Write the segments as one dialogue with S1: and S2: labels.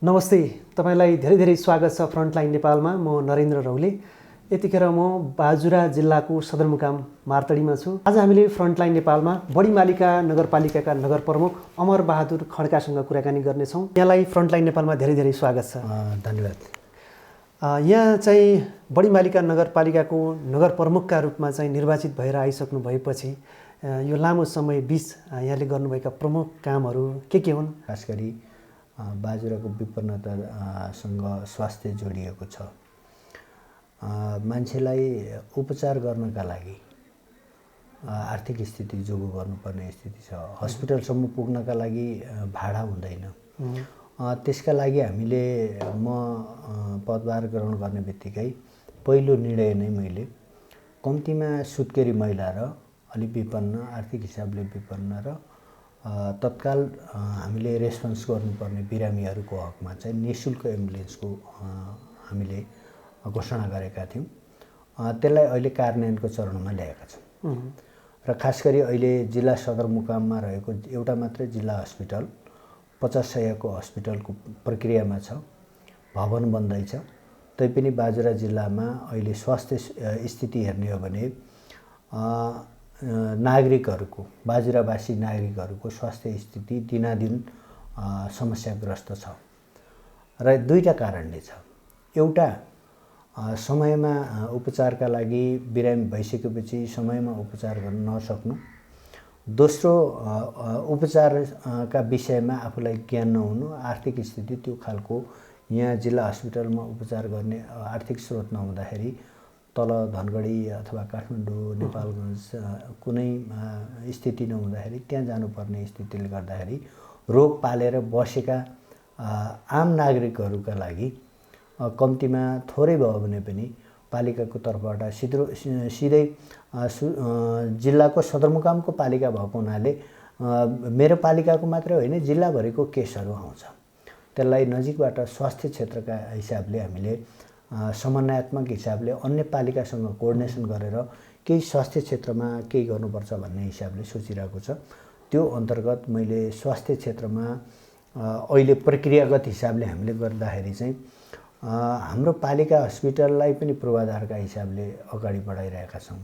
S1: नमस्ते, तपाईलाई धेरै धेरै स्वागत छ फ्रन्टलाइन नेपालमा। म नरेन्द्र रौले। यतिखेर म बाजुरा जिल्लाको सदरमुकाम मार्तडीमा छु। आज हामीले फ्रन्टलाइन नेपालमा बढीमालिका नगरपालिकाका नगर प्रमुख अमर बहादुर खड्कासँग कुराकानी गर्नेछौँ। यहाँलाई फ्रन्टलाइन नेपालमा धेरै धेरै स्वागत छ।
S2: धन्यवाद।
S1: यहाँ चाहिँ बढीमालिका नगरपालिकाको नगर प्रमुखका रूपमा चाहिँ निर्वाचित भएर आइसक्नु भएपछि यो लामो समय बिच यहाँले गर्नुभएका प्रमुख कामहरू के हुन्?
S2: खास गरी बाजुराको विपन्नतासँग स्वास्थ्य जोडिएको छ। मान्छेलाई उपचार गर्नका लागि आर्थिक स्थिति जोगो गर्नुपर्ने स्थिति छ। हस्पिटलसम्म पुग्नका लागि भाडा हुँदैन। त्यसका लागि हामीले म पदभार ग्रहण गर्ने बित्तिकै पहिलो निर्णय नै मैले कम्तीमा सुत्केरी महिला र अलिक विपन्न, आर्थिक हिसाबले विपन्न र तत्काल हामीले रेस्पोन्स गर्नुपर्ने बिरामीहरूको हकमा चाहिँ निःशुल्क एम्बुलेन्सको हामीले घोषणा गरेका थियौँ। त्यसलाई अहिले कार्यान्वयनको चरणमा ल्याएका छौँ। र खास गरी अहिले जिल्ला सदरमुकाममा रहेको एउटा मात्रै जिल्ला हस्पिटल 50 शय्याको हस्पिटलको प्रक्रियामा छ, भवन बन्दैछ। तैपनि बाजुरा जिल्लामा अहिले स्वास्थ्य स्थिति हेर्ने हो भने नागरिकहरूको, बाजुरावासी नागरिकहरूको स्वास्थ्य स्थिति दिनादिन समस्याग्रस्त छ। र दुईटा कारणले छ। एउटा, समयमा उपचारका लागि बिरामी भइसकेपछि समयमा उपचार गर्न नसक्नु। दोस्रो, उपचारका विषयमा आफूलाई ज्ञान नहुनु, आर्थिक स्थिति त्यो खालको यहाँ जिल्ला हस्पिटलमा उपचार गर्ने आर्थिक स्रोत नहुँदाखेरि तल धनगढी अथवा काठमाडौँ, नेपालगञ्ज कुनै स्थिति नहुँदाखेरि त्यहाँ जानुपर्ने स्थितिले गर्दाखेरि रोग पालेर बसेका आम नागरिकहरूका लागि कम्तीमा थोरै भयो भने पनि पालिकाको तर्फबाट सिधै जिल्लाको सदरमुकामको पालिका भएको हुनाले मेरो पालिकाको मात्रै होइन जिल्लाभरिको केसहरू आउँछ। त्यसलाई नजिकबाट स्वास्थ्य क्षेत्रका हिसाबले हामीले समन्वयात्मक हिसाबले अन्य पालिकासँग कोअर्डिनेसन गरेर केही स्वास्थ्य क्षेत्रमा केही गर्नुपर्छ भन्ने हिसाबले सोचिरहेको छ। त्यो अन्तर्गत मैले स्वास्थ्य क्षेत्रमा अहिले प्रक्रियागत हिसाबले हामीले गर्दाखेरि चाहिँ हाम्रो पालिका हस्पिटललाई पनि पूर्वाधारका हिसाबले अगाडि बढाइरहेका छौँ।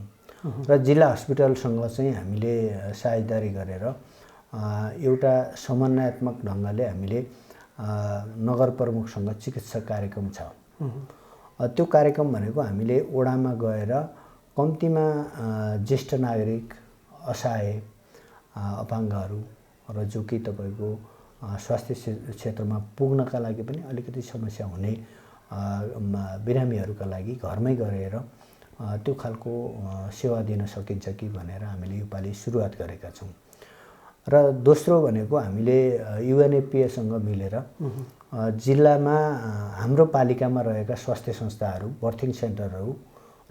S2: र जिल्ला हस्पिटलसँग चाहिँ हामीले साझेदारी गरेर एउटा समन्वयात्मक ढङ्गले हामीले नगर प्रमुखसँग चिकित्सा कार्यक्रम छ। त्यो कार्यक्रम भनेको हामीले ओडामा गएर कम्तीमा ज्येष्ठ नागरिक, असहाय, अपाङ्गहरू र जो कि तपाईँको स्वास्थ्य क्षेत्रमा पुग्नका लागि पनि अलिकति समस्या हुने बिरामीहरूका लागि घरमै गरेर त्यो खालको सेवा दिन सकिन्छ कि भनेर हामीले योपालि सुरुवात गरेका छौँ। र दोस्रो भनेको हामीले युएनएफपिएसँग मिलेर जिल्लामा हाम्रो पालिकामा रहेका स्वास्थ्य संस्थाहरू, बर्थिङ सेन्टरहरू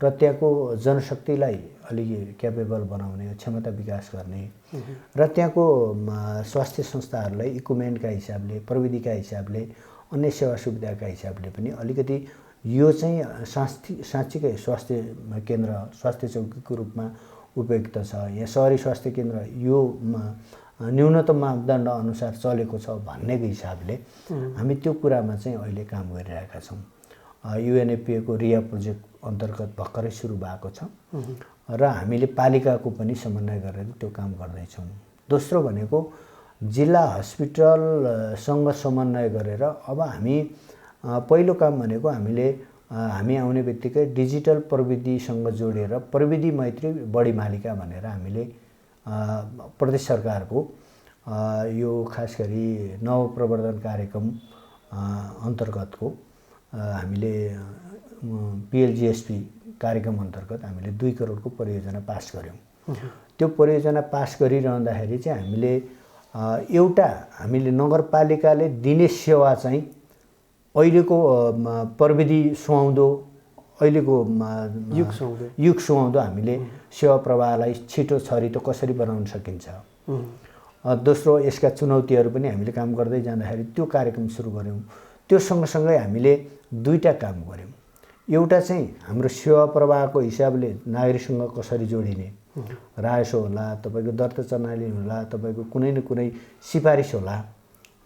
S2: र त्यहाँको जनशक्तिलाई अलि क्यापेबल बनाउने, क्षमता विकास गर्ने र त्यहाँको स्वास्थ्य संस्थाहरूलाई इक्विपमेन्टका हिसाबले, प्रविधिका हिसाबले, अन्य सेवा सुविधाका हिसाबले पनि अलिकति यो चाहिँ साँच्चीकै स्वास्थ्य केन्द्र, स्वास्थ्य चौकीको रूपमा उपयुक्त छ। यहाँ सहरी स्वास्थ्य केन्द्र यो न्यूनतम मापदण्ड अनुसार चलेको छ भन्नेको हिसाबले हामी त्यो कुरामा चाहिँ अहिले काम गरिरहेका छौँ। युएनएफपिएको रिया प्रोजेक्ट अन्तर्गत भर्खरै सुरु भएको छ र हामीले पालिकाको पनि समन्वय गरेर त्यो काम गर्दैछौँ। दोस्रो भनेको जिल्ला हस्पिटलसँग समन्वय गरेर अब हामी पहिलो काम भनेको हामी आउने बित्तिकै डिजिटल प्रविधिसँग जोडेर प्रविधि मैत्री बढीमालिका भनेर हामीले प्रदेश सरकारको यो खास गरी नवप्रवर्धन कार्यक्रम अन्तर्गतको हामीले पिएलजिएसपी कार्यक्रम अन्तर्गत हामीले 2 करोडको परियोजना पास गऱ्यौँ। त्यो परियोजना पास गरिरहँदाखेरि चाहिँ हामीले नगरपालिकाले दिने सेवा चाहिँ अहिलेको प्रविधि सुहाउँदो, अहिलेको युग सुहाउँदो हामीले सेवा प्रवाहलाई छिटो छरितो कसरी बनाउन सकिन्छ। दोस्रो, यसका चुनौतीहरू पनि हामीले काम गर्दै जाँदाखेरि त्यो कार्यक्रम सुरु गऱ्यौँ। त्यो सँगसँगै हामीले दुईटा काम गऱ्यौँ। एउटा चाहिँ हाम्रो सेवा प्रवाहको हिसाबले नागरिकसँग कसरी जोडिने, रायसो होला, तपाईँको दर्ता प्रणाली होला, तपाईँको कुनै न कुनै सिफारिस होला,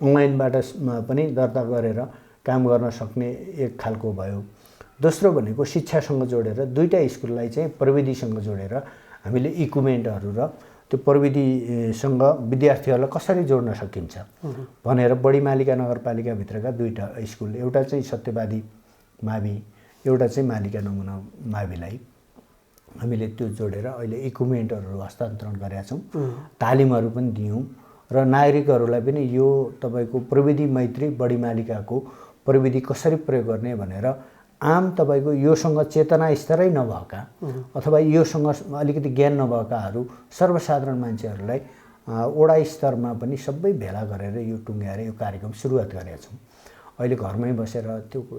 S2: अनलाइनबाट पनि दर्ता गरेर काम गर्न सक्ने एक खालको भयो। दोस्रो भनेको शिक्षासँग जोडेर दुईटा स्कुललाई चाहिँ प्रविधिसँग जोडेर हामीले इक्विपमेन्टहरू र त्यो प्रविधिसँग विद्यार्थीहरूलाई कसरी जोड्न सकिन्छ भनेर बडी मालिका नगरपालिकाभित्रका दुईटा स्कुल, एउटा चाहिँ सत्यवादी मावि, एउटा चाहिँ मालिका नमुना माविलाई हामीले त्यो जोडेर अहिले इक्विपमेन्टहरू हस्तान्तरण गरेका छौँ, तालिमहरू पनि दियौँ र नागरिकहरूलाई पनि यो तपाईँको प्रविधि मैत्री बडी मालिकाको प्रविधि कसरी प्रयोग गर्ने भनेर आम तपाईँको योसँग चेतना स्तरै नभएका अथवा योसँग अलिकति ज्ञान नभएकाहरू सर्वसाधारण मान्छेहरूलाई वडा स्तरमा पनि सबै भेला गरेर यो टुङ्ग्याएर यो कार्यक्रम सुरुवात गरेका छौँ। अहिले घरमै बसेर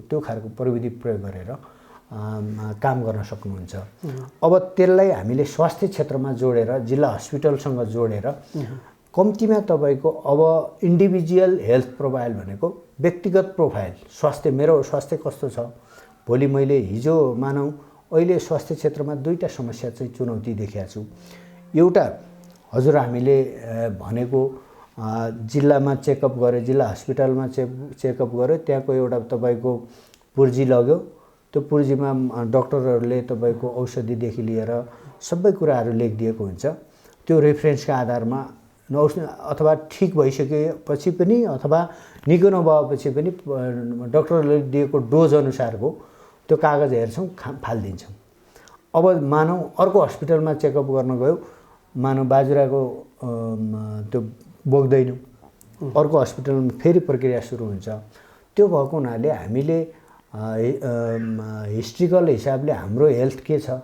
S2: त्यो खालको प्रविधि प्रयोग गरेर काम गर्न सक्नुहुन्छ। अब त्यसलाई हामीले स्वास्थ्य क्षेत्रमा जोडेर जिल्ला हस्पिटलसँग जोडेर कम्तीमा तपाईँको अब इन्डिभिजुअल हेल्थ प्रोफाइल भनेको व्यक्तिगत प्रोफाइल, मेरो स्वास्थ्य कस्तो छ, भोलि मैले हिजो मानौँ अहिले स्वास्थ्य क्षेत्रमा दुईटा समस्या चाहिँ चुनौती देखेको छु। एउटा हजुर हामीले भनेको जिल्लामा चेकअप गऱ्यो, जिल्ला हस्पिटलमा चेकअप गऱ्यो, त्यहाँको एउटा तपाईँको पुर्जी लग्यो, त्यो पुर्जीमा डक्टरहरूले तपाईँको औषधिदेखि लिएर सबै कुराहरू लेखिदिएको हुन्छ। त्यो रेफरेन्सका आधारमा अथवा ठिक भइसकेपछि पनि अथवा निको नभएपछि पनि डक्टरले दिएको डोज अनुसारको त्यो कागज हेर्छौँ, फालिदिन्छौँ। अब मानौँ अर्को हस्पिटलमा चेकअप गर्न गयो, मानौँ बाजुराको त्यो बोक्दैनौँ, अर्को हस्पिटलमा फेरि प्रक्रिया सुरु हुन्छ। त्यो भएको हुनाले हामीले हिस्ट्रिकल हिसाबले हाम्रो हेल्थ के छ,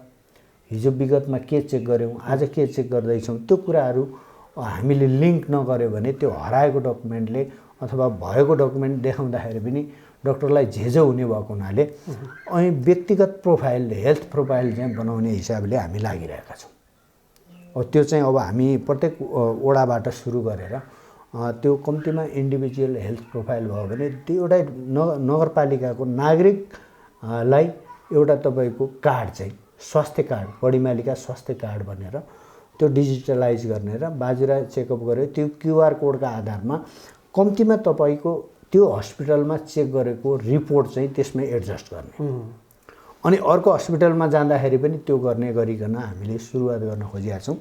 S2: हिजो विगतमा के चेक गऱ्यौँ, आज के चेक गर्दैछौँ, त्यो कुराहरू हामीले लिङ्क नगर्यो भने त्यो हराएको डकुमेन्टले अथवा भएको डकुमेन्ट देखाउँदाखेरि पनि डक्टरलाई झेझो हुने भएको हुनाले अनि व्यक्तिगत प्रोफाइल, हेल्थ प्रोफाइल चाहिँ बनाउने हिसाबले हामी लागिरहेका छौँ। त्यो चाहिँ अब हामी प्रत्येक वडाबाट सुरु गरेर त्यो कम्तीमा इन्डिभिजुअल हेल्थ प्रोफाइल भयो भने त्यो एउटा नगरपालिकाको नागरिकलाई एउटा तपाईँको कार्ड चाहिँ स्वास्थ्य कार्ड, बडी मालिका स्वास्थ्य कार्ड भनेर त्यो डिजिटलाइज गर्ने र बाजुरा चेकअप गऱ्यो त्यो क्युआर कोडका आधारमा कम्तीमा तपाईँको त्यो हस्पिटलमा चेक गरेको रिपोर्ट चाहिँ त्यसमै एडजस्ट गर्ने अनि अर्को हस्पिटलमा जाँदाखेरि पनि त्यो गर्ने गरिकन हामीले सुरुवात गर्न खोजेका छौँ।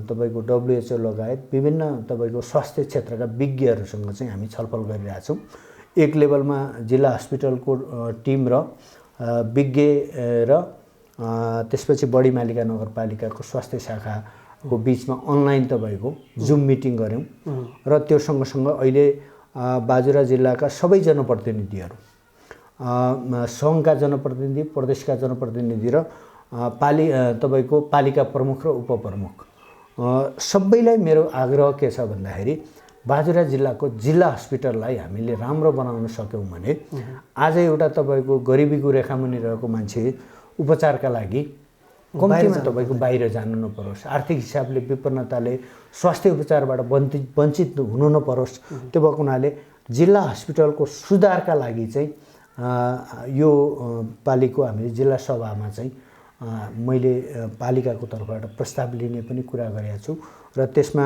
S2: तपाईँको WHO लगायत विभिन्न तपाईँको स्वास्थ्य क्षेत्रका विज्ञहरूसँग चाहिँ हामी छलफल गरिरहेका छौँ। एक लेभलमा जिल्ला हस्पिटलको टिम र विज्ञ र त्यसपछि बडी मालिका नगरपालिकाको स्वास्थ्य शाखाको बिचमा अनलाइन तपाईँको जुम मिटिङ गऱ्यौँ र त्यो सँगसँगै अहिले बाजुरा जिल्लाका सबै जनप्रतिनिधिहरू, सङ्घका जनप्रतिनिधि, प्रदेशका जनप्रतिनिधि र तपाईँको पालिका प्रमुख र उपप्रमुख सबैलाई मेरो आग्रह के छ भन्दाखेरि बाजुरा जिल्लाको जिल्ला हस्पिटललाई हामीले राम्रो बनाउन सक्यौँ भने आज एउटा तपाईँको गरिबीको रेखामुनि रहेको मान्छे उपचारका लागि कम्तीमा तपाईँको बाहिर जानु नपरोस्, आर्थिक हिसाबले विपन्नताले स्वास्थ्य उपचारबाट वञ्चित हुनु नपरोस्। त्यो भएको हुनाले जिल्ला हस्पिटलको सुधारका लागि चाहिँ यो पालिको हामीले जिल्ला सभामा चाहिँ मैले पालिकाको तर्फबाट प्रस्ताव लिने पनि कुरा गरेको छु र त्यसमा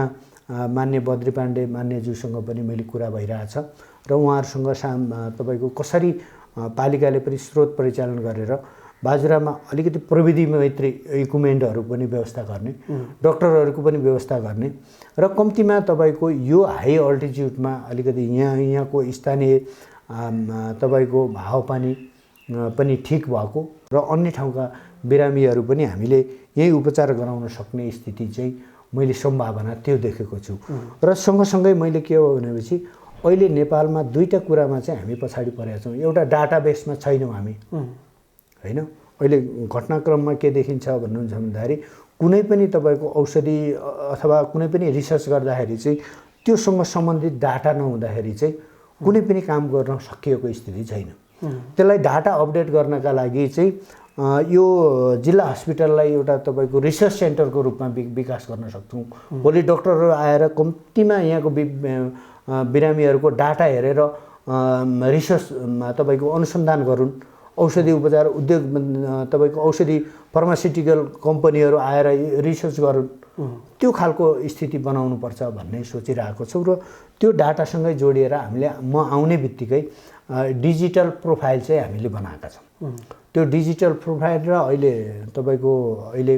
S2: मान्य बद्री पाण्डे मान्यज्यूसँग पनि मैले कुरा भइरहेछ र उहाँहरूसँग तपाईँको कसरी पालिकाले पनि स्रोत परिचालन गरेर बाजुरामा अलिकति प्रविधि मैत्री इक्विपमेन्टहरू पनि व्यवस्था गर्ने, डक्टरहरूको पनि व्यवस्था गर्ने र कम्तीमा तपाईँको यो हाई अल्टिच्युडमा अलिकति यहाँको स्थानीय तपाईँको हावापानी पनि ठिक भएको र अन्य ठाउँका बिरामीहरू पनि हामीले यही उपचार गराउन सक्ने स्थिति चाहिँ मैले सम्भावना त्यो देखेको छु। र सँगसँगै मैले के हो भनेपछि अहिले नेपालमा दुईटा कुरामा चाहिँ हामी पछाडि परेका छौँ। एउटा डाटाबेसमा छैनौँ हामी, होइन। अहिले घटनाक्रममा के देखिन्छ भन्नुहुन्छ भन्दाखेरि कुनै पनि तपाईँको औषधि अथवा कुनै पनि रिसर्च गर्दाखेरि चाहिँ त्योसँग सम्बन्धित डाटा नहुँदाखेरि चाहिँ कुनै पनि काम गर्न सकिएको स्थिति छैन। त्यसलाई डाटा अपडेट गर्नका लागि चाहिँ यो जिल्ला हस्पिटललाई एउटा तपाईँको रिसर्च सेन्टरको रूपमा विकास गर्न सक्छौँ। भोलि डक्टरहरू आएर कम्तीमा यहाँको बिरामीहरूको डाटा हेरेर रिसर्चमा तपाईँको अनुसन्धान गरून् औषधि उपचार उद्योग तपाईँको औषधि फार्मास्युटिकल कम्पनीहरू आएर रिसर्च गरून्, त्यो खालको स्थिति बनाउनुपर्छ भन्ने सोचिरहेको छौँ। र त्यो डाटासँगै जोडिएर हामीले म आउने बित्तिकै डिजिटल प्रोफाइल चाहिँ हामीले बनाएका छौँ। त्यो डिजिटल प्रोफाइल र अहिले तपाईँको अहिले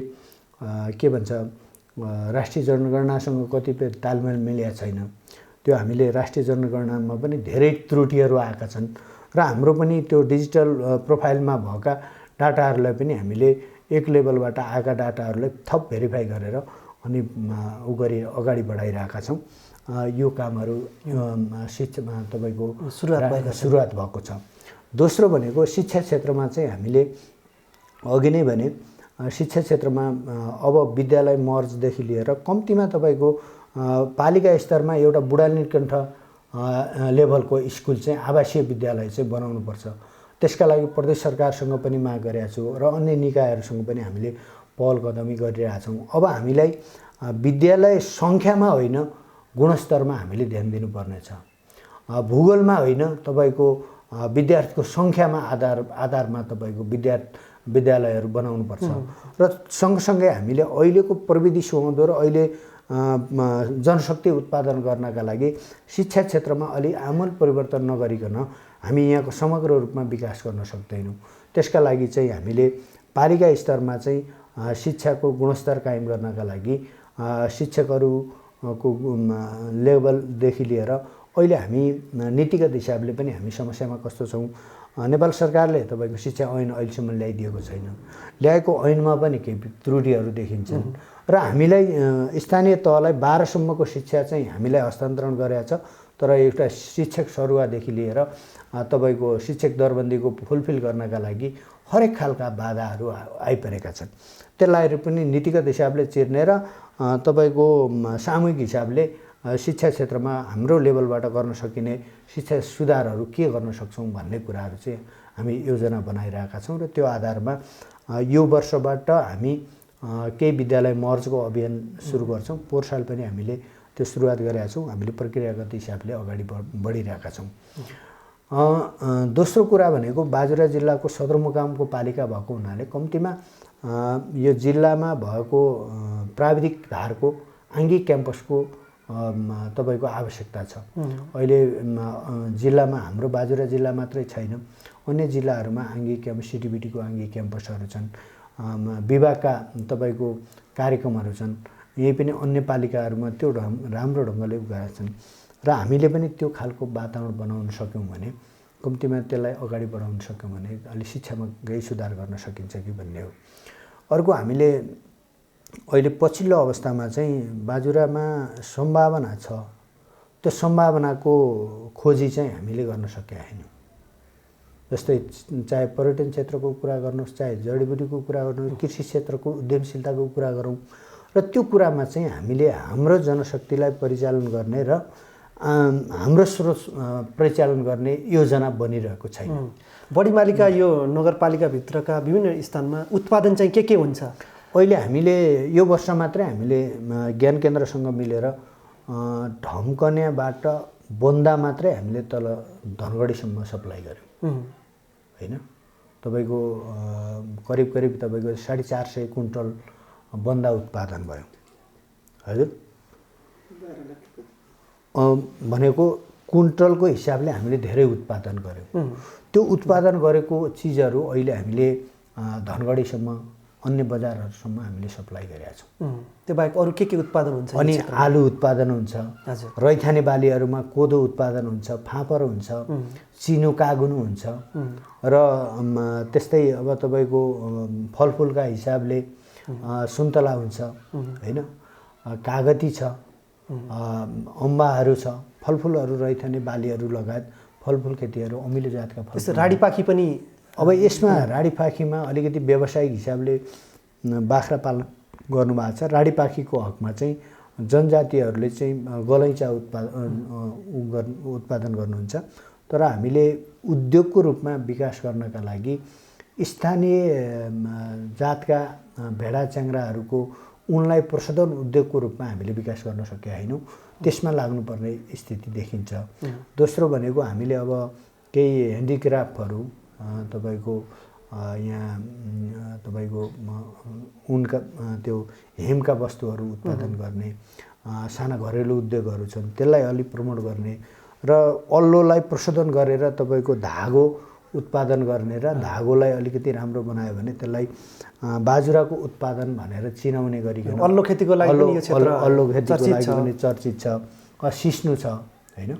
S2: के भन्छ राष्ट्रिय जनगणनासँग कतिपय तालमेल मिलेको छैन। त्यो हामीले राष्ट्रिय जनगणनामा पनि धेरै त्रुटिहरू आएका छन् र हाम्रो पनि त्यो डिजिटल प्रोफाइलमा भएका डाटाहरूलाई पनि हामीले एक लेभलबाट आएका डाटाहरूलाई थप भेरिफाई गरेर अनि गरी अगाडि बढाइरहेका छौँ। यो कामहरू शिक्षामा तपाईँको सुरुवात भएको छ। दोस्रो भनेको शिक्षा क्षेत्रमा चाहिँ हामीले अघि नै भने शिक्षा क्षेत्रमा अब विद्यालय मर्जदेखि लिएर कम्तीमा तपाईँको पालिका स्तरमा एउटा बुढानीलकण्ठ लेभलको स्कुल चाहिँ आवासीय विद्यालय चाहिँ बनाउनुपर्छ। त्यसका लागि प्रदेश सरकारसँग पनि माग गरेका छु र अन्य निकायहरूसँग पनि हामीले पहल कदमी गरिरहेका छौँ। अब हामीलाई विद्यालय सङ्ख्यामा होइन गुणस्तरमा हामीले ध्यान दिनुपर्नेछ। भूगोलमा होइन तपाईँको विद्यार्थीको सङ्ख्यामा आधारमा तपाईँको विद्यालयहरू बनाउनुपर्छ। र सँगसँगै हामीले अहिलेको प्रविधि सुहाउँदो र अहिले जनशक्ति उत्पादन गर्नका लागि शिक्षा क्षेत्रमा अलि आमूल परिवर्तन नगरिकन हामी यहाँको समग्र रूपमा विकास गर्न सक्दैनौँ। त्यसका लागि चाहिँ हामीले पालिका स्तरमा चाहिँ शिक्षाको गुणस्तर कायम गर्नका लागि शिक्षकहरूको लेभलदेखि लिएर अहिले हामी नीतिगत हिसाबले पनि हामी समस्यामा कस्तो छौँ। नेपाल सरकारले तपाईँको शिक्षा ऐन अहिलेसम्म ल्याइदिएको छैन। ल्याएको ऐनमा पनि केही त्रुटिहरू देखिन्छन् र हामीलाई स्थानीय तहलाई 12 सम्मको शिक्षा चाहिँ हामीलाई हस्तान्तरण गरेको छ। तर एउटा शिक्षक सरुवादेखि लिएर तपाईँको शिक्षक दरबन्दीको फुलफिल गर्नका लागि हरेक खालका बाधाहरू आइपरेका छन्। त्यसलाई पनि नीतिगत हिसाबले चिर्ने र तपाईँको सामूहिक हिसाबले शिक्षा क्षेत्रमा हाम्रो लेभलबाट गर्न सकिने शिक्षा सुधारहरू के गर्न सक्छौँ भन्ने कुराहरू चाहिँ हामी योजना बनाइरहेका छौँ। र त्यो आधारमा यो वर्षबाट हामी केही विद्यालय मर्जको अभियान सुरु गर्छौँ। पोहोर साल पनि हामीले त्यो सुरुवात गरेका छौँ। हामीले प्रक्रियागत हिसाबले अगाडि बढिरहेका छौँ। दोस्रो कुरा भनेको बाजुरा जिल्लाको सदरमुकामको पालिका भएको हुनाले कम्तीमा यो जिल्लामा भएको प्राविधिक धारको आङ्गिक क्याम्पसको तपाईँको आवश्यकता छ। अहिले जिल्लामा हाम्रो बाजुरा जिल्ला मात्रै छैन, अन्य जिल्लाहरूमा आङ्गिक क्याम्पस सिटिबिटीको आङ्गिक क्याम्पसहरू छन्, विभागका तपाईँको कार्यक्रमहरू छन्। यही पनि अन्य पालिकाहरूमा त्यो राम्रो ढङ्गले उगाएका छन् र हामीले पनि त्यो खालको वातावरण बनाउन सक्यौँ भने कम्तीमा त्यसलाई अगाडि बढाउन सक्यौँ भने अलि शिक्षामा केही सुधार गर्न सकिन्छ कि भन्ने हो। अर्को हामीले अहिले पछिल्लो अवस्थामा चाहिँ बाजुरामा सम्भावना छ, त्यो सम्भावनाको खोजी चाहिँ हामीले गर्न सकेका छैनौँ। जस्तै चाहे पर्यटन क्षेत्रको कुरा गर्नुहोस्, चाहे जडीबुटीको कुरा गर्नुहोस्, कृषि क्षेत्रको उद्यमशीलताको कुरा गरौँ, र त्यो कुरामा चाहिँ हामीले हाम्रो जनशक्तिलाई परिचालन गर्ने र हाम्रो स्रोत परिचालन गर्ने योजना बनिरहेको छैन।
S1: बढीमालिका यो नगरपालिकाभित्रका विभिन्न स्थानमा उत्पादन चाहिँ के हुन्छ?
S2: अहिले हामीले यो वर्ष मात्रै हामीले ज्ञान केन्द्रसँग मिलेर ढमकन्याबाट बन्दा मात्रै हामीले तल धनगढीसम्म सप्लाई गऱ्यौँ होइन। तपाईँको करिब तपाईँको 450 कुन्टल बन्दा उत्पादन भयो हजुर। भनेको कुन्टलको हिसाबले हामीले धेरै उत्पादन गऱ्यौँ। त्यो उत्पादन गरेको चिजहरू अहिले हामीले धनगढीसम्म अन्य बजारहरूसम्म हामीले सप्लाई गरेका छौँ।
S1: त्यो बाहेक अरू के उत्पादन हुन्छ?
S2: अनि आलु उत्पादन हुन्छ, रैथाने बालीहरूमा कोदो उत्पादन हुन्छ, फापर हुन्छ, चिनो कागुनु हुन्छ र त्यस्तै अब तपाईँको फलफुलका हिसाबले सुन्तला हुन्छ होइन, कागती छ, अम्बाहरू छ, फलफुलहरू रैथाने बालीहरू लगायत फलफुल खेतीहरू अमिलो जातका फल।
S1: राडीपाखी पनि
S2: अब यसमा राडीपाखीमा अलिकति व्यावसायिक हिसाबले बाख्रा पालन गर्नुभएको छ। राडीपाखीको हकमा चाहिँ जनजातिहरूले चाहिँ गलैँचा उत्पादन गर्नुहुन्छ। तर हामीले उद्योगको रूपमा विकास गर्नका लागि स्थानीय जातका भेडा च्याङ्राहरूको उनलाई प्रशोधन उद्योगको रूपमा हामीले विकास गर्न सकेका छैनौँ। त्यसमा लाग्नुपर्ने स्थिति देखिन्छ। दोस्रो भनेको हामीले अब केही ह्यान्डिक्राफ्टहरू तपाईँको यहाँ तपाईँको उनका त्यो हेमका वस्तुहरू उत्पादन गर्ने साना घरेलु उद्योगहरू छन्, त्यसलाई अलिक प्रमोट गर्ने र अल्लोलाई प्रशोधन गरेर तपाईँको धागो उत्पादन गर्ने र धागोलाई अलिकति राम्रो बनायो भने त्यसलाई बाजुराको उत्पादन भनेर चिनाउने गरिकन
S1: अल्लो खेतीको लागि पनि यो क्षेत्र
S2: अल्लो खेतीको लागि पनि चर्चित छ। सिस्नु छ होइन,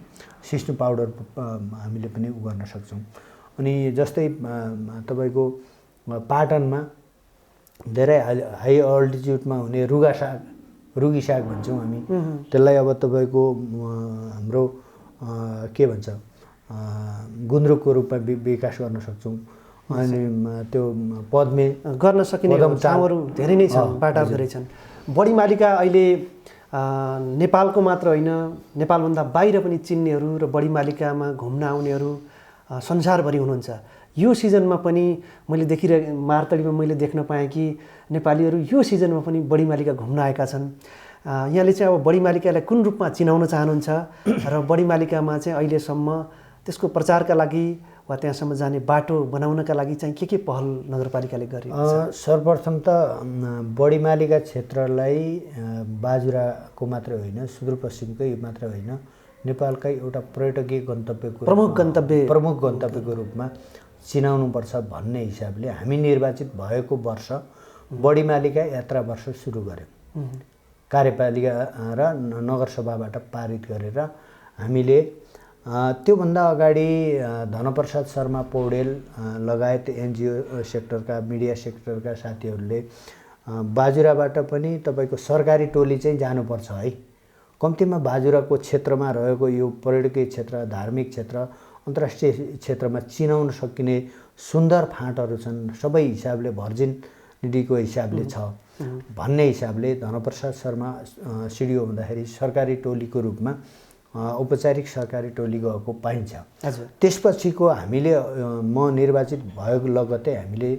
S2: सिस्नु पाउडर हामीले पनि उ गर्न सक्छौँ। अनि जस्तै तपाईँको पाटनमा धेरै हाई अल्टिच्युडमा हुने रुगी साग भन्छौँ हामी, त्यसलाई अब तपाईँको हाम्रो के भन्छ गुन्द्रुकको रूपमा विकास गर्न सक्छौँ। अनि त्यो पद्मे
S1: गर्न सकिने ठाउँहरू धेरै नै छन्, बाटाहरू धेरै छन्। बढी मालिका अहिले नेपालको मात्र होइन, नेपालभन्दा बाहिर पनि चिन्नेहरू र बढी मालिकामा घुम्न आउनेहरू संसारभरि हुनुहुन्छ। यो सिजनमा पनि मैले मार्तडीमा मैले देख्न पाएँ कि नेपालीहरू यो सिजनमा पनि बढी मालिका घुम्न आएका छन्। यहाँले चाहिँ अब बढी मालिकालाई कुन रूपमा चिनाउन चाहनुहुन्छ र बढी मालिकामा चाहिँ अहिलेसम्म त्यसको प्रचारका लागि वा त्यहाँसम्म जाने बाटो बनाउनका लागि चाहिँ के पहल नगरपालिकाले गरेको छ?
S2: सर्वप्रथम त बढी मालिका क्षेत्रलाई बाजुराको मात्र होइन, सुदूरपश्चिमकै मात्र होइन, नेपालकै एउटा पर्यटकीय गन्तव्यको प्रमुख गन्तव्यको रूपमा चिनाउनुपर्छ भन्ने हिसाबले हामी निर्वाचित भएको वर्ष बढी मालिका यात्रा वर्ष सुरु गऱ्यौँ। कार्यपालिका र नगरसभाबाट पारित गरेर हामीले त्योभन्दा अगाडि धनप्रसाद शर्मा पौडेल लगायत एनजिओ सेक्टरका मिडिया सेक्टरका साथीहरूले बाजुराबाट पनि तपाईँको सरकारी टोली चाहिँ जानुपर्छ है, कम्तीमा बाजुराको क्षेत्रमा रहेको यो पर्यटकीय क्षेत्र, धार्मिक क्षेत्र, अन्तर्राष्ट्रिय क्षेत्रमा चिनाउन सकिने सुन्दर फाँटहरू छन्, सबै हिसाबले भर्जिनिटीको हिसाबले छ भन्ने हिसाबले धनप्रसाद शर्मा सिडिओ हुँदाखेरि सरकारी टोलीको रूपमा औपचारिक सरकारी टोली गएको पाइन्छ। त्यसपछिको हामीले म निर्वाचित भएको लगत्तै हामीले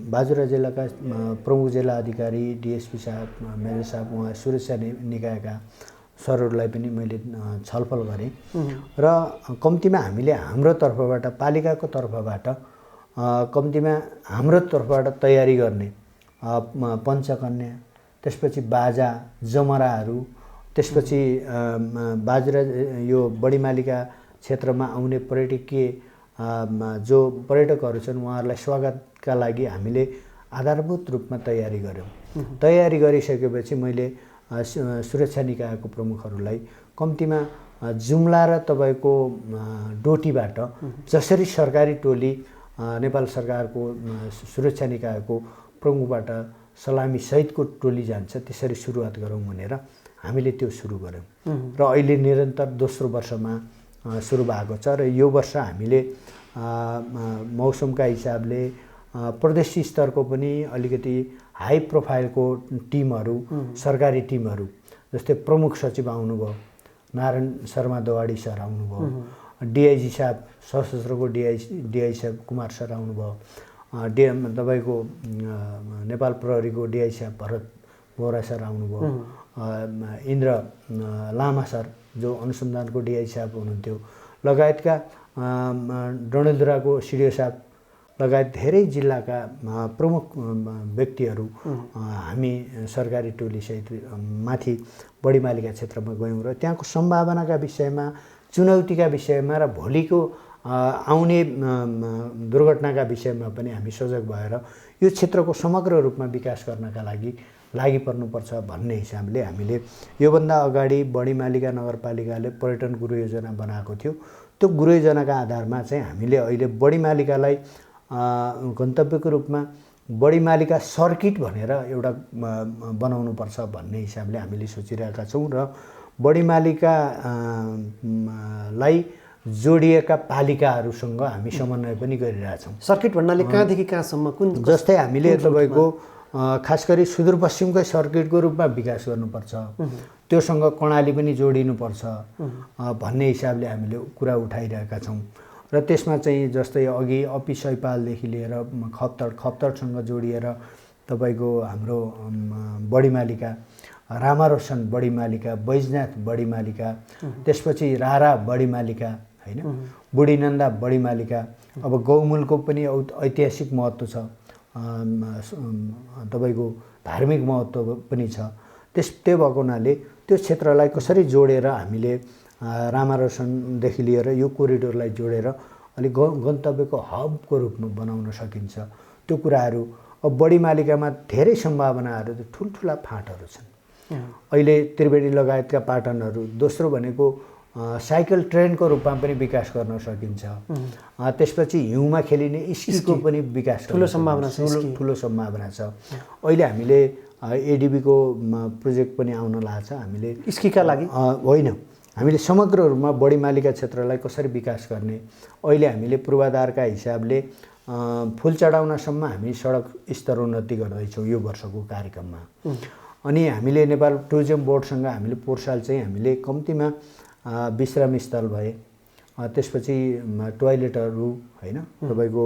S2: बाजुरा जिल्लाका प्रमुख जिल्ला अधिकारी डिएसपी साहब, मेजर साहब, उहाँ सुरक्षा निकायका सरहरूलाई पनि मैले छलफल गरेँ र कम्तीमा हामीले हाम्रो तर्फबाट, पालिकाको तर्फबाट कम्तीमा हाम्रो तर्फबाट तयारी गर्ने पञ्चकन्या, त्यसपछि बाजा जमराहरू, त्यसपछि बाजुरा यो बढी मालिका क्षेत्रमा आउने पर्यटकीय जो पर्यटकहरू छन् उहाँहरूलाई स्वागतका लागि हामीले आधारभूत रूपमा तयारी गऱ्यौँ। तयारी गरिसकेपछि मैले सुरक्षा निकायको प्रमुखहरूलाई कम्तीमा जुम्ला र तपाईँको डोटीबाट जसरी सरकारी टोली नेपाल सरकारको सुरक्षा निकायको प्रमुखबाट सलामी सहितको टोली जान्छ त्यसरी सुरुवात गरौँ भनेर हामीले त्यो सुरु गऱ्यौँ र अहिले निरन्तर दोस्रो वर्षमा सुरु भएको छ। र यो वर्ष हामीले मौसमका हिसाबले प्रदेश स्तरको पनि अलिकति हाई प्रोफाइलको टिमहरू, सरकारी टिमहरू, जस्तै प्रमुख सचिव आउनुभयो, नारायण शर्मा दवाडी सर आउनुभयो, डिआइजी साहब सशस्त्रको डिआइजी साहब कुमार सर आउनुभयो, तपाईँको नेपाल प्रहरीको डिआइजी साहब भरत बोरा सर आउनुभयो, इन्द्र लामा सर जो अनुसन्धानको डिआइजी साहब हुनुहुन्थ्यो, लगायतका डडेलधुराको सिडिओ साहब लगायत धेरै जिल्लाका प्रमुख व्यक्तिहरू हामी सरकारी टोलीसहित माथि बढी मालिका क्षेत्रमा गयौँ र त्यहाँको सम्भावनाका विषयमा, चुनौतीका विषयमा र भोलिको आउने दुर्घटनाका विषयमा पनि हामी सजग भएर यो क्षेत्रको समग्र रूपमा विकास गर्नका लागि पर्नुपर्छ भन्ने हिसाबले हामीले योभन्दा अगाडि बढी मालिका नगरपालिकाले पर्यटन गुरु योजना बनाएको थियो। त्यो गुरु योजनाका आधारमा चाहिँ हामीले अहिले बढी मालिकालाई गन्तव्यको रूपमा बढी मालिका सर्किट भनेर एउटा बनाउनुपर्छ भन्ने हिसाबले हामीले सोचिरहेका छौँ र बढी मालिकालाई जोडिएका पालिकाहरूसँग हामी समन्वय पनि गरिरहेछौँ।
S1: सर्किट भन्नाले कहाँदेखि कहाँसम्म कुन?
S2: जस्तै हामीले तपाईँको खास गरी सुदूरपश्चिमकै सर्किटको रूपमा विकास गर्नुपर्छ, त्योसँग कर्णाली पनि जोडिनुपर्छ भन्ने हिसाबले हामीले कुरा उठाइरहेका छौँ। र त्यसमा चाहिँ जस्तै अघि अपी सैपालदेखि लिएर खप्तडसँग जोडिएर तपाईँको हाम्रो बढी मालिका, रामारोसन बढी मालिका, बैजनाथ बढी मालिका, त्यसपछि रारा बढी मालिका हैन। बुढीनन्दा बडीमालिका अब गौमूलको पनि ऐतिहासिक महत्त्व छ, तपाईँको धार्मिक महत्त्व पनि छ। त्यही भएको हुनाले त्यो क्षेत्रलाई कसरी जोडेर हामीले रामारोसनदेखि लिएर यो कोरिडोरलाई जोडेर अलिक गन्तव्यको हबको रूपमा बनाउन सकिन्छ, त्यो कुराहरू। अब बडीमालिकामा धेरै सम्भावनाहरू, ठुल्ठुला फाँटहरू छन् अहिले, त्रिवेणी लगायतका पाटनहरू। दोस्रो भनेको साइकल ट्रेनको रूपमा पनि विकास गर्न सकिन्छ। त्यसपछि हिउँमा खेलिने स्कीको पनि विकास
S1: ठुलो सम्भावना छ।
S2: ठुलो सम्भावना छ। अहिले हामीले एडिबीको प्रोजेक्ट पनि आउन लाग्छ। हामीले
S1: स्कीका लागि
S2: होइन, हामीले समग्र रूपमा बडीमालिका क्षेत्रलाई कसरी विकास गर्ने। अहिले हामीले पूर्वाधारका हिसाबले फुल चढाउनसम्म हामी सडक स्तरोन्नति गर्दैछौँ यो वर्षको कार्यक्रममा। अनि हामीले नेपाल टुरिज्म बोर्डसँग हामीले पोहोर साल चाहिँ हामीले कम्तीमा विश्राम स्थल भए, त्यसपछि टोयलेटहरू होइन, तपाईँको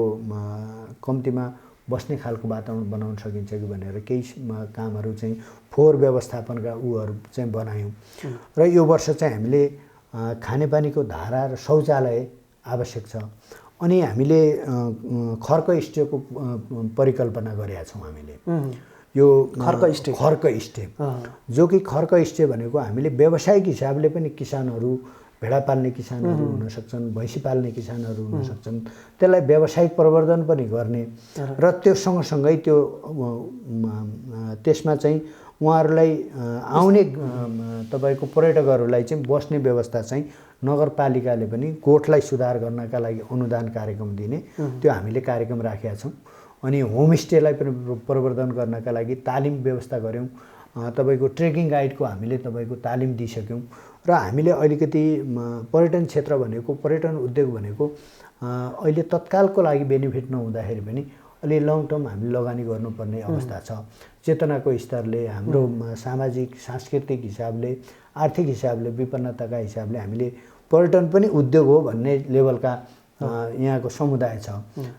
S2: कम्तीमा बस्ने खालको वातावरण बनाउन सकिन्छ कि भनेर केही कामहरू चाहिँ फोहोर व्यवस्थापनका उहरू चाहिँ बनायौँ। र यो वर्ष चाहिँ हामीले खानेपानीको धारा र शौचालय आवश्यक छ। अनि हामीले खर्क स्टेको परिकल्पना गरेका छौँ हामीले। यो खर्क स्टे जो कि खर्क स्टे भनेको हामीले व्यावसायिक हिसाबले पनि किसानहरू, भेडा पाल्ने किसानहरू हुन सक्छन्, भैँसी पाल्ने किसानहरू हुन सक्छन्, त्यसलाई व्यावसायिक प्रवर्धन पनि गर्ने र त्यो सँगसँगै त्यो त्यसमा चाहिँ उहाँहरूलाई आउने तपाईँको पर्यटकहरूलाई चाहिँ बस्ने व्यवस्था चाहिँ नगरपालिकाले पनि गोठलाई सुधार गर्नका लागि अनुदान कार्यक्रम दिने त्यो हामीले कार्यक्रम राखेका छौँ। अनि होमस्टेलाई पनि प्रवर्धन गर्नका लागि तालिम व्यवस्था गऱ्यौँ। तपाईँको ट्रेकिङ गाइडको हामीले तपाईँको तालिम दिइसक्यौँ। र हामीले अलिकति पर्यटन क्षेत्र भनेको, पर्यटन उद्योग भनेको अहिले तत्कालको लागि बेनिफिट नहुँदाखेरि पनि अलि लङ टर्म हामीले लगानी गर्नुपर्ने अवस्था छ। चेतनाको स्तरले, हाम्रो सामाजिक सांस्कृतिक हिसाबले, आर्थिक हिसाबले, विपन्नताका हिसाबले हामीले पर्यटन पनि उद्योग हो भन्ने लेभलका यहाँको समुदाय छ।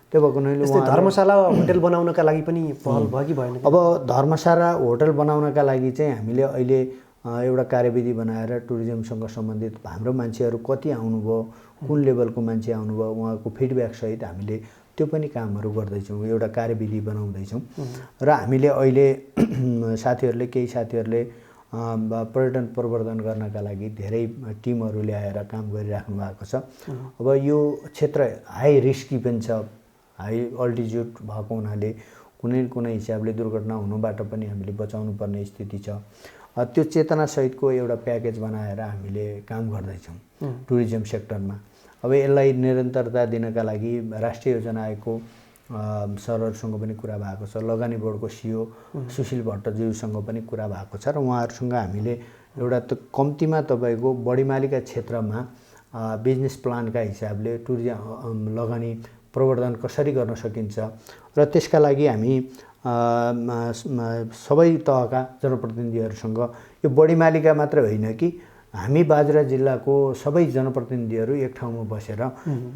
S2: त्यो भएको हुनाले
S1: धर्मशाला होटल बनाउनका लागि पनि पहल भयो कि भएन?
S2: अब धर्मशाला होटल बनाउनका लागि चाहिँ हामीले अहिले एउटा कार्यविधि बनाएर टुरिज्मसँग सम्बन्धित हाम्रो मान्छेहरू कति आउनुभयो, कुन लेभलको मान्छे आउनुभयो, उहाँको फिडब्याकसहित हामीले त्यो पनि कामहरू गर्दैछौँ, एउटा कार्यविधि बनाउँदैछौँ। र हामीले अहिले केही साथीहरूले पर्यटन प्रवर्धन गर्नका लागि धेरै टिमहरू ल्याएर काम गरिराख्नु भएको छ। अब यो क्षेत्र हाई रिस्की पनि छ, हाई अल्टिट्युड भएको हुनाले कुनै हिसाबले दुर्घटना हुनुबाट पनि हामीले बचाउनु पर्ने स्थिति छ। त्यो चेतनासहितको एउटा प्याकेज बनाएर हामीले काम गर्दैछौँ टुरिज्म सेक्टरमा। अब यसलाई निरन्तरता दिनका लागि राष्ट्रिय योजना आयोगको सरहरूसँग पनि कुरा भएको छ, लगानी बोर्डको सिओ सुशील भट्टज्यूसँग पनि कुरा भएको छ। र उहाँहरूसँग हामीले एउटा कम्तीमा तपाईँको बडीमालिका क्षेत्रमा बिजनेस प्लानका हिसाबले टुरिज्म लगानी प्रवर्धन कसरी गर्न सकिन्छ र त्यसका लागि हामी सबै तहका जनप्रतिनिधिहरूसँग, यो बडीमालिका मात्र होइन कि हामी बाजुरा जिल्लाको सबै जनप्रतिनिधिहरू एक ठाउँमा बसेर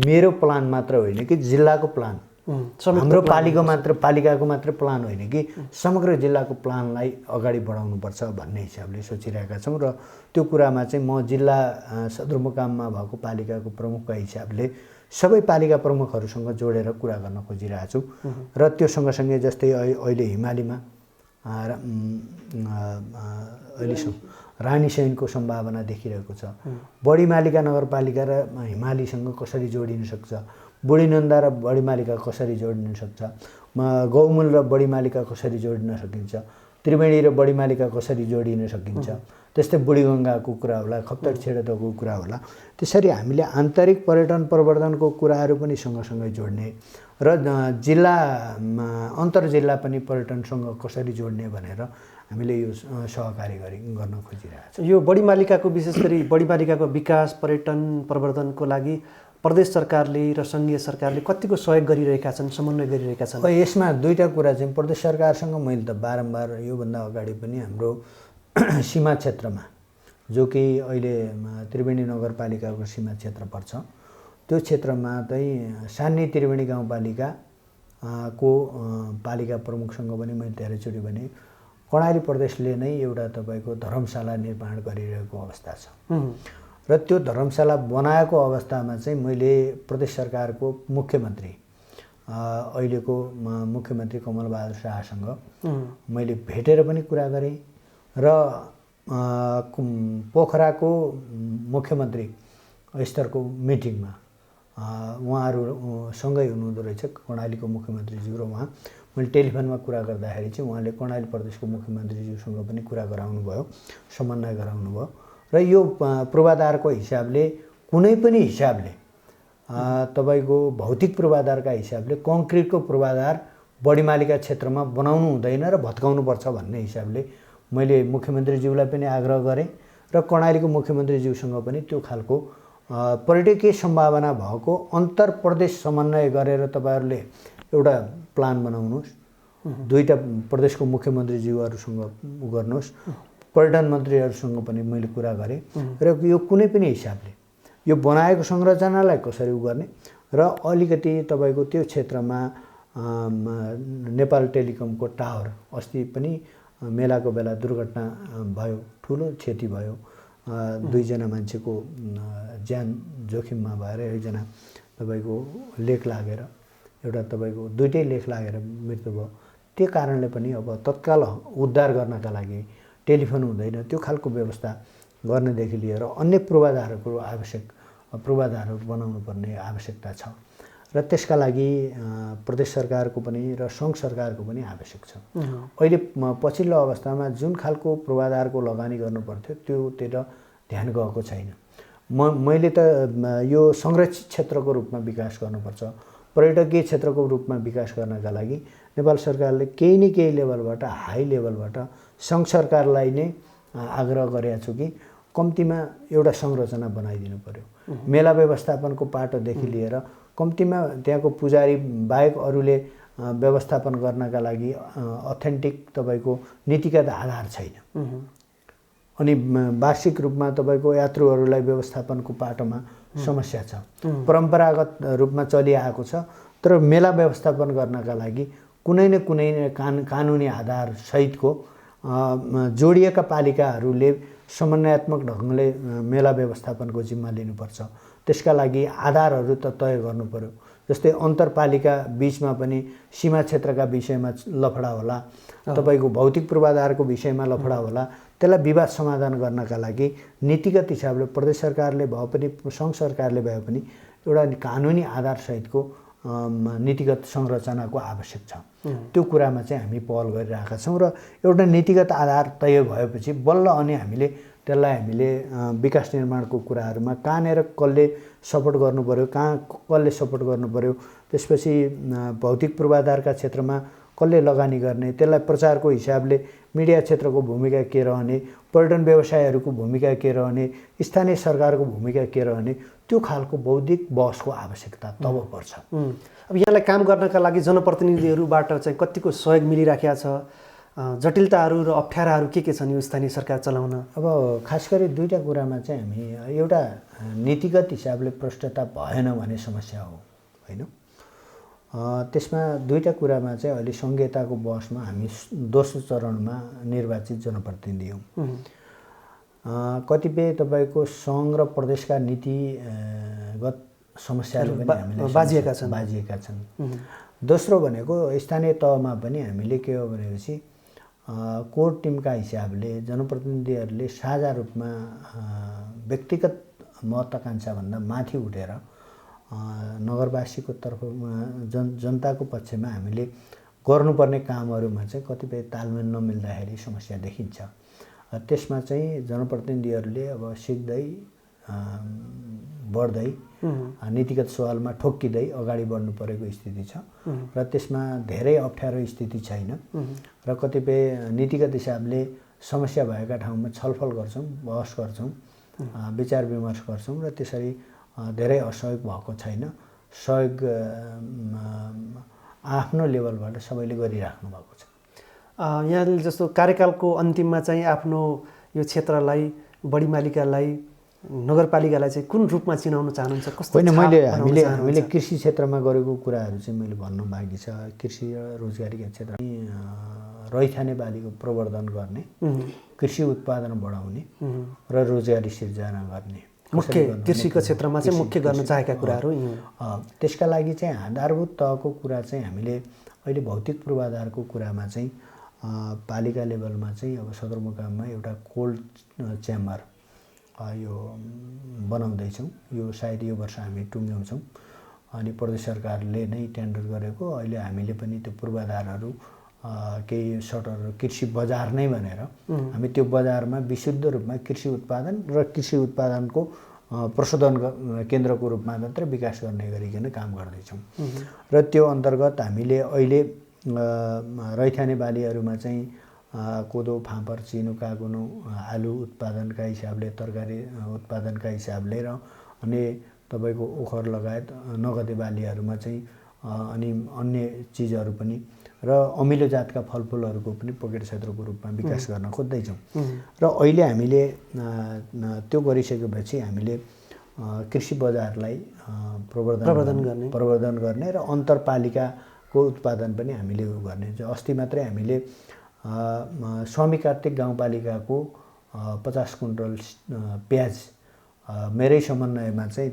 S2: मेरो प्लान मात्र होइन कि जिल्लाको प्लान, हाम्रो पालिकाको मात्र प्लान होइन कि समग्र जिल्लाको प्लानलाई अगाडि बढाउनुपर्छ भन्ने हिसाबले सोचिरहेका छौँ। र त्यो कुरामा चाहिँ म जिल्ला सदरमुकाममा भएको पालिकाको प्रमुखका हिसाबले सबै पालिका प्रमुखहरूसँग जोडेर कुरा गर्न खोजिरहेको छु। र त्यो सँगसँगै जस्तै अहिले हिमालीमा अहिलेसम्म रानीसेनको सम्भावना देखिरहेको छ। बडीमालिका नगरपालिका र हिमालीसँग कसरी जोडिन सक्छ, बुढीनन्दा र बडीमालिका कसरी जोडिन सक्छ, गौमूल र बडीमालिका कसरी जोडिन सकिन्छ, त्रिवेणी र बडीमालिका कसरी जोडिन सकिन्छ, त्यस्तै बुढीगङ्गाको कुरा होला, खप्तड छेडतको कुरा होला। त्यसरी हामीले आन्तरिक पर्यटन प्रवर्धनको कुराहरू पनि सँगसँगै जोड्ने र जिल्लामा अन्तर्जिल्ला पनि पर्यटनसँग कसरी जोड्ने भनेर हामीले यो सहकारी गर्न खोजिरहेको छ।
S1: यो बडीमालिकाको विशेष गरी बडीमालिकाको विकास पर्यटन प्रवर्धनको लागि प्रदेश सरकारले र सङ्घीय सरकारले कतिको सहयोग गरिरहेका छन्, समन्वय गरिरहेका छन्?
S2: यसमा दुईवटा कुरा चाहिँ प्रदेश सरकारसँग मैले त बारम्बार योभन्दा अगाडि पनि हाम्रो सीमा क्षेत्रमा, जो कि अहिले त्रिवेणी नगरपालिकाको सीमा क्षेत्र पर्छ, त्यो क्षेत्रमा चाहिँ सान्नी त्रिवेणी गाउँपालिका को पालिका प्रमुखसँग पनि मैले धेरैचोटि भने कर्णाली प्रदेशले नै एउटा तपाईँको धर्मशाला निर्माण गरिरहेको अवस्था छ। र त्यो धर्मशाला बनाएको अवस्थामा चाहिँ मैले प्रदेश सरकारको मुख्यमन्त्री अहिलेको मुख्यमन्त्री कमलबहादुर शाहसँग मैले भेटेर पनि कुरा गरेँ र पोखराको मुख्यमन्त्री स्तरको मिटिङमा उहाँहरू सँगै हुनुहुँदो रहेछ कर्णालीको मुख्यमन्त्रीज्यू र उहाँ मैले टेलिफोनमा कुरा गर्दाखेरि चाहिँ उहाँले कर्णाली प्रदेशको मुख्यमन्त्रीज्यूसँग पनि कुरा गराउनु भयो, समन्वय गराउनु भयो र यो पूर्वाधारको हिसाबले कुनै पनि हिसाबले तपाईको भौतिक पूर्वाधारका हिसाबले कङ्क्रिटको पूर्वाधार बढीमालिका क्षेत्रमा बनाउनु हुँदैन र भत्काउनुपर्छ भन्ने हिसाबले मैले मुख्यमन्त्रीज्यूलाई पनि आग्रह गरेँ र कर्णालीको मुख्यमन्त्रीज्यूसँग पनि त्यो खालको पर्यटकीय सम्भावना भएको अन्तर प्रदेश समन्वय गरेर तपाईहरूले एउटा प्लान बनाउनुहोस्, दुईटा प्रदेशको मुख्यमन्त्रीज्यूहरूसँग गर्नुहोस्, पर्यटन मन्त्रीहरूसँग पनि मैले कुरा गरेँ र यो कुनै पनि हिसाबले यो बनाएको संरचनालाई कसरी गर्ने र अलिकति तपाईको त्यो क्षेत्रमा नेपाल टेलिकमको टावर अस्ति पनि मेलाको बेला दुर्घटना भयो, ठुलो क्षति भयो, दुईजना मान्छेको ज्यान जोखिममा भएर एकजना तपाईको लेख लागेर एउटा तपाईको दुईटै लेख लागेर मृत्यु भयो। त्यो कारणले पनि अब तत्काल उद्धार गर्नका लागि टेलिफोन हुँदैन, त्यो खालको व्यवस्था गर्नदेखि लिएर अन्य पूर्वाधारहरू बनाउनु पर्ने आवश्यकता छ र त्यसका लागि प्रदेश सरकारको पनि र सङ्घ सरकारको पनि आवश्यक छ। अहिले पछिल्लो अवस्थामा जुन खालको पूर्वाधारको लगानी गर्नुपर्थ्यो त्योतिर ध्यान गएको छैन। मैले त यो संरक्षित क्षेत्रको रूपमा विकास गर्नुपर्छ, पर्यटकीय क्षेत्रको रूपमा विकास गर्नका लागि नेपाल सरकारले केही न केही लेभलबाट हाई लेभलबाट सङ्घ सरकारलाई नै आग्रह गरेको छु कि कम्तीमा एउटा संरचना बनाइदिनु पर्यो। मेला व्यवस्थापनको पाटोदेखि लिएर कम्तीमा त्यहाँको पुजारी बाहेक अरूले व्यवस्थापन गर्नका लागि अथेन्टिक तपाईको नीतिगत आधार छैन। अनि वार्षिक रूपमा तपाईको यात्रुहरूलाई व्यवस्थापनको पाटोमा समस्या छ, परम्परागत रूपमा चलिआएको छ, तर मेला व्यवस्थापन गर्नका लागि कुनै न कुनै कानुनी आधार सहितको जोडिएका पालिकाहरूले समन्वयात्मक ढङ्गले मेला व्यवस्थापनको जिम्मा लिनुपर्छ। त्यसका लागि आधारहरू त तय गर्नु पर्यो। जस्तै अन्तरपालिका बीचमा पनि सीमा क्षेत्रका विषयमा लफडा होला, तपाईको भौतिक पूर्वाधारको विषयमा लफडा होला, त्यसलाई विवाद समाधान गर्नका लागि नीतिगत हिसाबले प्रदेश सरकारले भए पनि सङ्घ सरकारले भए पनि एउटा कानुनी आधार सहितको नीतिगत संरचनाको आवश्यक छ। त्यो कुरामा चाहिँ हामी पहल गरिरहेका छौँ र एउटा नीतिगत आधार तय भएपछि बल्ल अनि त्यसलाई हामीले विकास निर्माणको कुराहरूमा कहाँनिर कसले सपोर्ट गर्नु पर्यो, कहाँ कसले सपोर्ट गर्नु पर्यो, त्यसपछि भौतिक पूर्वाधारका क्षेत्रमा कसले लगानी गर्ने, त्यसलाई प्रचारको हिसाबले मिडिया क्षेत्रको भूमिका के रहने, पर्यटन व्यवसायहरूको भूमिका के रहने, स्थानीय सरकारको भूमिका के रहने, त्यो खालको बौद्धिक बहसको आवश्यकता तब पर्छ।
S1: अब यहाँलाई काम गर्नका लागि जनप्रतिनिधिहरूबाट चाहिँ कतिको सहयोग मिलिराखेको छ, जटिलताहरू र अप्ठ्याराहरू के छन् यो स्थानीय सरकार चलाउन?
S2: अब खास गरी दुईटा कुरामा चाहिँ हामी एउटा नीतिगत हिसाबले प्रष्टता भएन भने समस्या हो होइन। त्यसमा दुईटा कुरामा चाहिँ अहिले सङ्घीयताको बहसमा हामी दोस्रो चरणमा निर्वाचित जनप्रतिनिधि हौँ। कतिपय तपाईँको सङ्घ र प्रदेशका नीतिगत समस्याहरू पनि हामीले बाजिएका छन्। दोस्रो भनेको स्थानीय तहमा पनि हामीले के हो भनेपछि कोर टिमका हिसाबले जनप्रतिनिधिहरूले साझा रूपमा व्यक्तिगत महत्त्वाकांक्षाभन्दा माथि उठेर नगरवासीको तर्फमा जनताको पक्षमा हामीले गर्नुपर्ने कामहरूमा चाहिँ कतिपय तालमेल नमिल्दाखेरि समस्या देखिन्छ। त्यसमा चाहिँ जनप्रतिनिधिहरूले अब सिक्दै बढ्दै नीतिगत सवालमा ठोक्किँदै अगाडि बढ्नु परेको स्थिति छ र त्यसमा धेरै अप्ठ्यारो स्थिति छैन र कतिपय नीतिगत हिसाबले समस्या भएका ठाउँमा छलफल गर्छौँ, बहस गर्छौँ, विचार विमर्श गर्छौँ र त्यसरी धेरै असहयोग भएको छैन। सहयोग आफ्नो लेभलबाट सबैले गरिराख्नु भएको छ।
S1: यहाँले जस्तो कार्यकालको अन्तिममा चाहिँ आफ्नो यो क्षेत्रलाई, बढीमालिकालाई, नगरपालिकालाई चाहिँ कुन रूपमा चिनाउन चाहनुहुन्छ? कस्तो
S2: होइन, हामीले कृषि क्षेत्रमा गरेको कुराहरू चाहिँ मैले भन्नु बाँकी छ। कृषि र रोजगारीका क्षेत्र रैथाने बालीको प्रवर्धन गर्ने, कृषि उत्पादन बढाउने र रोजगारी सिर्जना गर्ने,
S1: मुख्य कृषिको क्षेत्रमा चाहिँ मुख्य गर्न चाहेका कुराहरू यी हुन्।
S2: त्यसका लागि चाहिँ आधारभूत तहको कुरा चाहिँ हामीले अहिले भौतिक पूर्वाधारको कुरामा चाहिँ पालिका लेभलमा चाहिँ अब सदरमुकाममा एउटा कोल्ड च्याम्बर यो बनाउँदैछौँ। यो सायद यो वर्ष हामी टुङ्ग्याउँछौँ। अनि प्रदेश सरकारले नै टेन्डर गरेको, अहिले हामीले पनि त्यो पूर्वाधारहरू केही सटरहरू कृषि बजार नै भनेर हामी त्यो बजारमा विशुद्ध रूपमा कृषि उत्पादन र कृषि उत्पादनको प्रशोधन केन्द्रको रूपमा मात्र विकास गर्ने गरिकन काम गर्दैछौँ। र त्यो अन्तर्गत हामीले अहिले रैथाने बालीहरूमा चाहिँ कोदो, फापर, चिनो, कागुनो, आलु उत्पादनका हिसाबले, तरकारी उत्पादनका हिसाबले र अनि तपाईँको ओखर लगायत नगदे बालीहरूमा चाहिँ अनि अन्य चिजहरू पनि र अमिलो जातका फलफुलहरूको पनि पकेट क्षेत्रको रूपमा विकास गर्न खोज्दैछौँ। र अहिले हामीले त्यो गरिसकेपछि हामीले कृषि बजारलाई प्रवर्धन गर्ने र अन्तरपालिकाको उत्पादन पनि हामीले गर्ने। अस्ति मात्रै हामीले स्वामी कार्तिक गाउँपालिकाको 50 कुन्टल प्याज मेरै समन्वयमा चाहिँ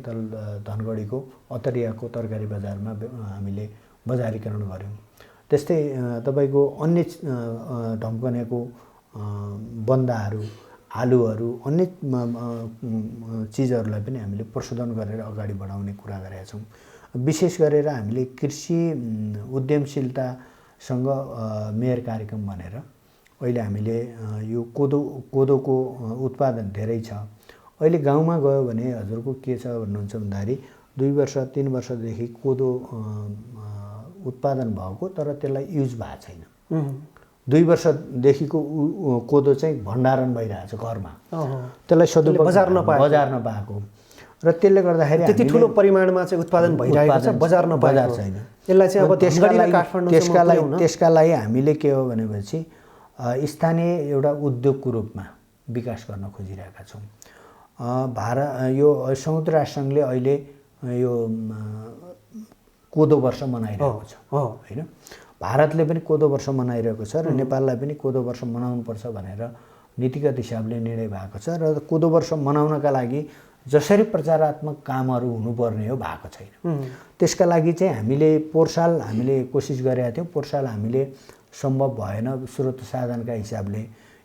S2: धनगढीको अतरियाको तरकारी बजारमा हामीले बजारीकरण गऱ्यौँ। त्यस्तै तपाईँको अन्य ढम्कनेको बन्दाहरू, आलुहरू, अन्य चिजहरूलाई पनि हामीले प्रशोधन गरेर अगाडि बढाउने कुरा गरेका छौँ। विशेष गरेर हामीले कृषि उद्यमशीलतासँग मेयर कार्यक्रम भनेर अहिले हामीले यो कोदोको उत्पादन धेरै छ। अहिले गाउँमा गयो भने हजुरको के छ भन्नुहुन्छ भन्दाखेरि 2 वर्ष 3 वर्षदेखि कोदो उत्पादन भएको तर त्यसलाई युज भएको छैन। 2 वर्षदेखिको कोदो चाहिँ भण्डारण भइरहेछ घरमा, त्यसलाई सदुपयोग बजार नपाएको र त्यसले गर्दाखेरि
S1: त्यति ठुलो परिमाणमा चाहिँ उत्पादन भइरहेको छ, बजार
S2: छैन।
S1: यसलाई चाहिँ अब
S2: त्यसका लागि हामीले के हो भनेपछि स्थानीय एउटा उद्योगको रूपमा विकास गर्न खोजिरहेका छौँ। यो संयुक्त राष्ट्रसङ्घले अहिले यो कोदो वर्ष मनाइरहेको छ होइन। भारतले पनि कोदो वर्ष मनाइरहेको छ र नेपाललाई पनि कोदो वर्ष मनाउनुपर्छ भनेर नीतिगत हिसाबले निर्णय भएको छ। र कोदो वर्ष मनाउनका लागि जसरी प्रचारात्मक कामहरू हुनुपर्ने हो भएको छैन। त्यसका लागि चाहिँ हामीले पोहोर साल हामीले कोसिस गरेका थियौँ। पोहोर साल हामीले सम्भव भएन स्रोत साधनका हिसाबले।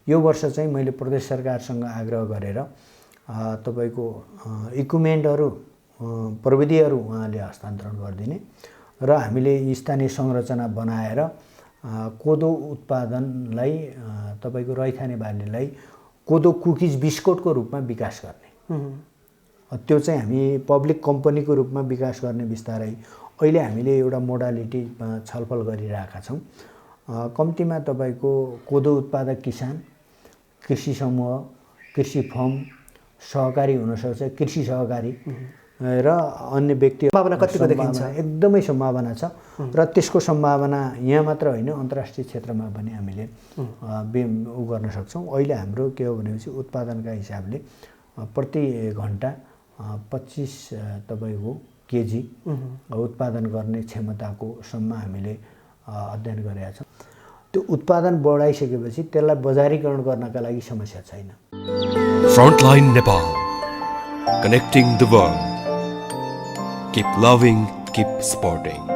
S2: यो वर्ष चाहिँ मैले प्रदेश सरकारसँग आग्रह गरेर तपाईँको इक्विपमेन्टहरू, प्रविधिहरू उहाँले हस्तान्तरण गरिदिने र हामीले स्थानीय संरचना बनाएर कोदो उत्पादनलाई तपाईँको रैथाने बालीलाई कोदो कुकिज बिस्कुटको रूपमा विकास गर्ने, त्यो चाहिँ हामी पब्लिक कम्पनीको रूपमा विकास गर्ने बिस्तारै अहिले हामीले एउटा मोडालिटी छलफल गरिरहेका छौँ। कम्तीमा तपाईँको कोदो उत्पादक किसान, कृषि समूह, कृषि फर्म, सहकारी हुनसक्छ, कृषि सहकारी र अन्य व्यक्ति
S1: सम्भावना कतिको देखिन्छ?
S2: एकदमै सम्भावना छ र त्यसको सम्भावना यहाँ मात्र होइन अन्तर्राष्ट्रिय क्षेत्रमा पनि हामीले गर्न सक्छौँ। अहिले हाम्रो के हो भनेपछि उत्पादनका हिसाबले प्रति घन्टा 25 तपाईँको केजी उत्पादन गर्ने क्षमताको सम्म हामीले अध्ययन गरेका छौँ। त्यो उत्पादन बढाइसकेपछि त्यसलाई बजारीकरण गर्नका लागि समस्या छैन।
S3: Frontline Nepal, connecting the world. Keep loving, keep supporting.